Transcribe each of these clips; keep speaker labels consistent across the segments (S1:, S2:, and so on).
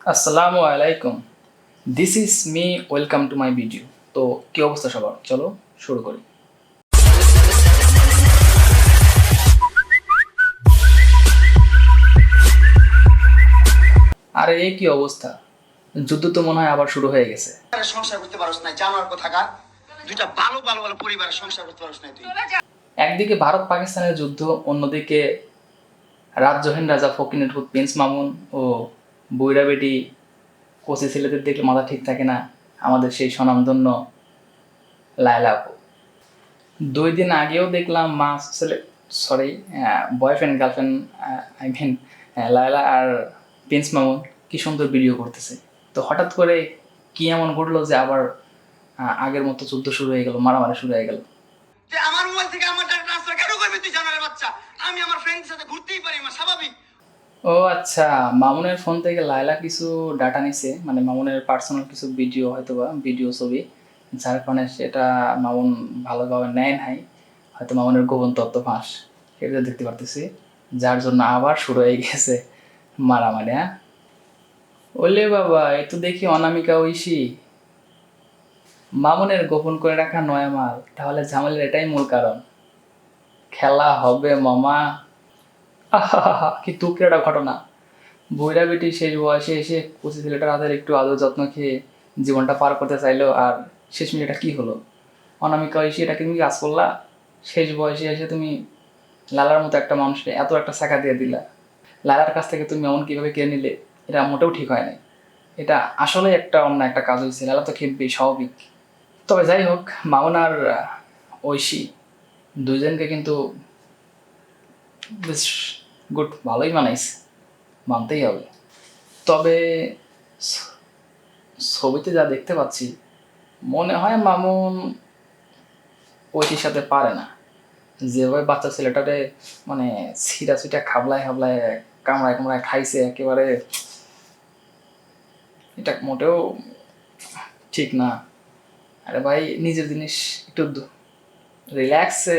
S1: আসসালামু আলাইকুম, this is me, welcome to my video. তো কি অবস্থা সবার, চলো শুরু করি। আরে এই কি অবস্থা, যুদ্ধ তো মনে হয় আবার শুরু হয়ে গেছে।
S2: সংসার করতে পারছ না, জানোয়ার কোথাকার, দুইটা ভালো ভালো ভালো পরিবারের সংসার করতে পারছ না তুই।
S1: একদিকে ভারত পাকিস্তানের যুদ্ধ, অন্যদিকে রাজ্যহীন রাজা ফকিরের ভূত প্রিন্স মামুন ও বৈরা বেটি কোচি ছেলেদের দেখলে মাথা ঠিক থাকে না আমাদের সেই স্বনামধন্য লায়লা আপু। 2 দিন আগেও দেখলাম মা ছেলে বয়ফ্রেন্ড গার্লফ্রেন্ড লায়লা আর প্রিন্স মামুন কি সুন্দর ভিডিও করতেছে। তো হঠাৎ করে কি এমন ঘটলো যে আবার আগের মতো যুদ্ধ শুরু হয়ে গেল, মারামারি শুরু হয়ে গেল।
S2: আমার মোবাইল থেকে আমার টাকা ট্রান্সফার কেন করবি তুই, জানোয়ারের বাচ্চা? আমি আমার ফ্রেন্ডের সাথে ঘুরতেই পারি, আমার স্বাভাবিক।
S1: ও আচ্ছা, মামুনের ফোন থেকে লায়লা কিছু ডাটা নিছে, মানে মামুনের পার্সোনাল কিছু ভিডিও, হয়তো বা ভিডিও ছবি, যার কারণে সেটা মামুন ভালোভাবে নেয় নাই, হয়তো মামুনের গোপন তথ্য ফাঁস, সেটা দেখতে পারতেছি, যার জন্য আবার শুরু হয়ে গেছে মারামারি। হ্যাঁ, ওলে বাবা, এই তো দেখি অনামিকা ঐশী মামুনের গোপন করে রাখা নয় মাল, তাহলে ঝামেলার এটাই মূল কারণ। খেলা হবে মামা। আহা, কি তুকড়েটা ঘটনা। বইরা বেটি শেষ বয়সে এসে কুচি ছেলেটার হাতের একটু আদর যত্ন খেয়ে জীবনটা পার করতে চাইলো, আর শেষ মিনিটটা কি হলো? অনামিকা ঐশী, এটাকে তুমি কাজ করলা? শেষ বয়সে এসে তুমি লালার মতো একটা মানুষকে এত একটা শাখা দিয়ে দিলা, লালার কাছ থেকে তুমি এমন কীভাবে কেড়ে নিলে, এটা মোটেও ঠিক হয় নাই। এটা আসলে একটা অন্য একটা কাজ হয়েছে, লালা তো খেপবেই, স্বাভাবিক। তবে যাই হোক, মামুন আর ঐশী দুইজনকে কিন্তু বেশ গুড, ভালোই মানাইছে, মানতেই হবে। তবে ছবিতে যা দেখতে পাচ্ছি, মনে হয় মামুন ঐশীর সাথে পারে না। যেভাবে বাচ্চা ছেলেটারে মানে ছিটা ছিটা খাবলায় খাবলায় কামড়ায় কামড়ায় খাইছে একেবারে, এটা মোটেও ঠিক না। আরে ভাই, নিজের জিনিস একটু রিল্যাক্সে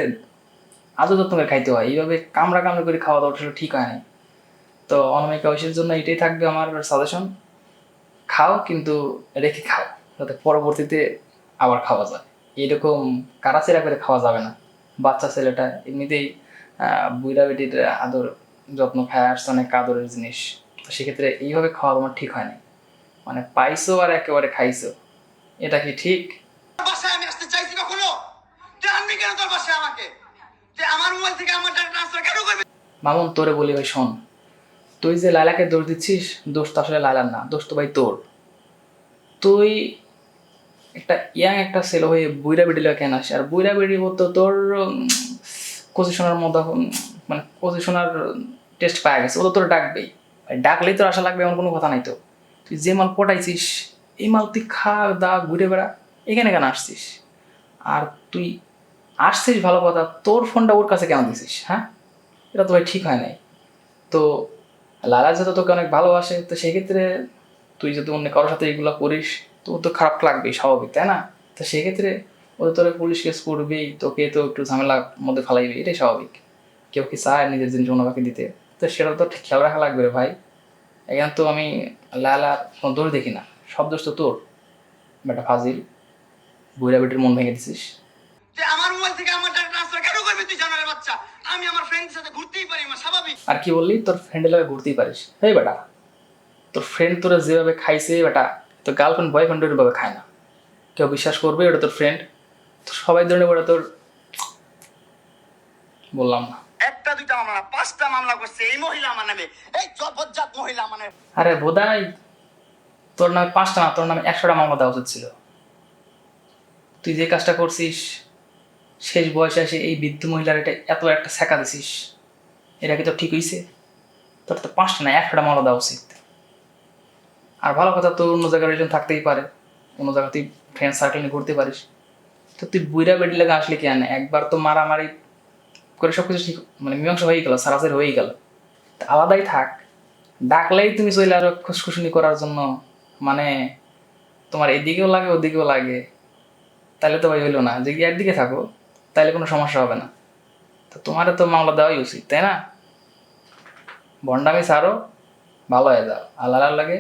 S1: আদর যত্ন করে খাইতে হয়, এইভাবে কামড়া কামড়া করে খাওয়া দাওয়াটা ঠিক হয় না। তো অনামিকা ঐশীর জন্য এটাই থাকবে আমার সাজেশন, খাও কিন্তু রেখে খাও, যাতে পরবর্তীতে আবার খাওয়া যায়। এরকম কারাচেরা করে খাওয়া যাবে না। বাচ্চা ছেলেটা এমনিতেই বুইড়া বেটির আদর যত্ন খায় আসছে, অনেক আদরের জিনিস, তো সেক্ষেত্রে এইভাবে খাওয়া তোমার ঠিক হয় না। মানে পাইছো আর একেবারে খাইছো, এটা কি ঠিক?
S2: বাসায় আমি আসতে চাইছি কখনো? তুই আনবি কেন তোর বাসায় আমাকে? তুই আমার মোবাইল থেকে আমার টাকা ট্রান্সফার কেন করবি?
S1: মামুন, তোরে বলি ভাই, শোন, তুই যে লায়লাকে দোষ দিচ্ছিস, দোষ তো আসলে লায়লার না, দোষ তো ভাই তোর। তুই একটা ইয়াং একটা ছেলে হয়ে বুইরা বেডিলে কেন আসে? আর বুইরা বেডি তো তোর পজিশনের মতো, মানে পজিশনার টেস্ট পাওয়া গেছে, ও তো তোর ডাকবেই, ডাকলেই তোর আশা লাগবে এমন কোনো কথা নাই তো। তুই যে মাল পটাইছিস, এই মাল তুই খা দা ঘুরে বেড়া, এখানে কেন আসছিস? আর তুই আসছিস ভালো কথা, তোর ফোনটা ওর কাছে কেন দিছিস? হ্যাঁ, এটা তো ভাই ঠিক হয় নাই। তো লালা যেহেতু তোকে অনেক ভালোবাসে, তো সেক্ষেত্রে তুই যদি অন্য কারোর সাথে এগুলো করিস, তো তো খারাপ লাগবেই, স্বাভাবিক, তাই না? তো সেক্ষেত্রে ওদের তোরা পুলিশ কেস করবেই, তোকে তো একটু ঝামেলার মধ্যে ফেলাইবে, এটাই স্বাভাবিক। কেউ কি চায় নিজের জিনিস অন্য কাউকে দিতে? তো সেটা তো খেয়াল রাখা লাগবে রে ভাই। এখানে তো আমি লালা কোনো দোষ দেখি না, সব দোষ তো তোর। বেটা ফাজিল, বুড়া বেটির মন ভেঙে দিছিস।
S2: তুই আমার মোবাইল থেকে আমার টাকা ট্রান্সফার কেন করবি তুই, জানোয়ারের বাচ্চা? আমি আমার ফ্রেন্ডের সাথে ঘুরতেই পারি, আমার স্বাভাবিক।
S1: আর কি বললি, তোর ফ্রেন্ডের লাগে ঘুরতেই পারিস? হেই বেটা, তোর ফ্রেন্ড তোরা যেভাবে খাইছে বেটা, তোর গার্লফ্রেন্ড বয়ফ্রেন্ড ওইভাবে খায় না। কেউ বিশ্বাস করবে ওটা তোর ফ্রেন্ড? তো সবাই ধরে ওটা তোর, বললাম না
S2: একটা দুইটা মামলা না, 5টা মামলা করছে এই মহিলা আমার নামে, এই জবরজাত মহিলা মানে।
S1: আরে বোধাই, তোর নামে 5টা না, তোর নামে 100টা মামলা দেওয়া উচিত ছিল। তুই যে কাজটা করছিস, শেষ বয়সে এসে এই বৃদ্ধ মহিলার এটা এত একটা ছেঁকা দিছিস, এটা কি তো ঠিক হয়েছে? তোর তো 5টা না, 100টা মামলা দেওয়া উচিত। আর ভালো কথা, তোর অন্য জায়গায় রিলেশন থাকতেই পারে, অন্য জায়গায় তুই ফ্রেন্ড সার্কেল নিয়ে ঘুরতে পারিস, তো তুই বুইরা বেডি লাগে আসলে কি আনে? একবার তো মারামারি করে সব কিছু ঠিক, মানে মীমাংসা হয়ে গেল, সারাসারি হয়েই গেল, আলাদাই থাক। ডাকলেই তুমি চলে আরো খুশখুশনি করার জন্য, মানে তোমার এদিকেও লাগে ওদিকেও লাগে, তাহলে তো ভাই হইলো না। যে একদিকে থাকো, তাহলে কোনো সমস্যা হবে না। তো তোমারও তো মামলা দেওয়াই উচিত, তাই না? ভণ্ডামি ছাড়ো, ভালো হয়ে যাও, আল্লাহ লাগে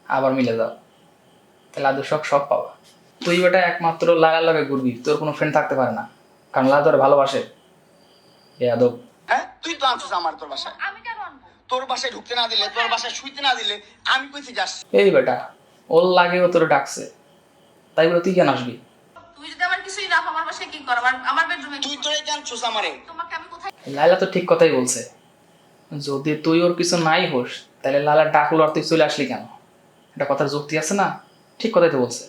S1: আবার মিলে যাও, তাহলে আদৌ সব পাবা। তুই বেটা একমাত্র লালার লগে ঘুরবি, তোর কোনো ফ্রেন্ড থাকতে পারে না, কারণ লালা তোর ভালোবাসে। এ আদব।
S2: হ্যাঁ তুই তো আনছিস আমার তোর বাসায়,
S3: আমি কেন আনবো?
S2: তোর বাসায় ঢুকতে না দিলে, তোর বাসায় শুইতে না দিলে আমি কইছি যাস।
S1: এই বেটা, ওর লাগেও তোর ডাকছে, তাই বলে তুই কেন আসবি?
S3: তুই যদি আমার কিছুই না আমার বাসায় কি কর? আমার বেডরুমে
S2: তুই তো এই জানছিস আমারে।
S3: তোমাকে আমি কোথায়?
S1: লাইলা তো ঠিক কথাই বলছে, যদি তুই ওর কিছু নাই হোস তাহলে লালা ডাকলো আর তুই চলে আসলি কেন? এটা কথার যুক্তি আছে না? ঠিক কথাই তো বলছে।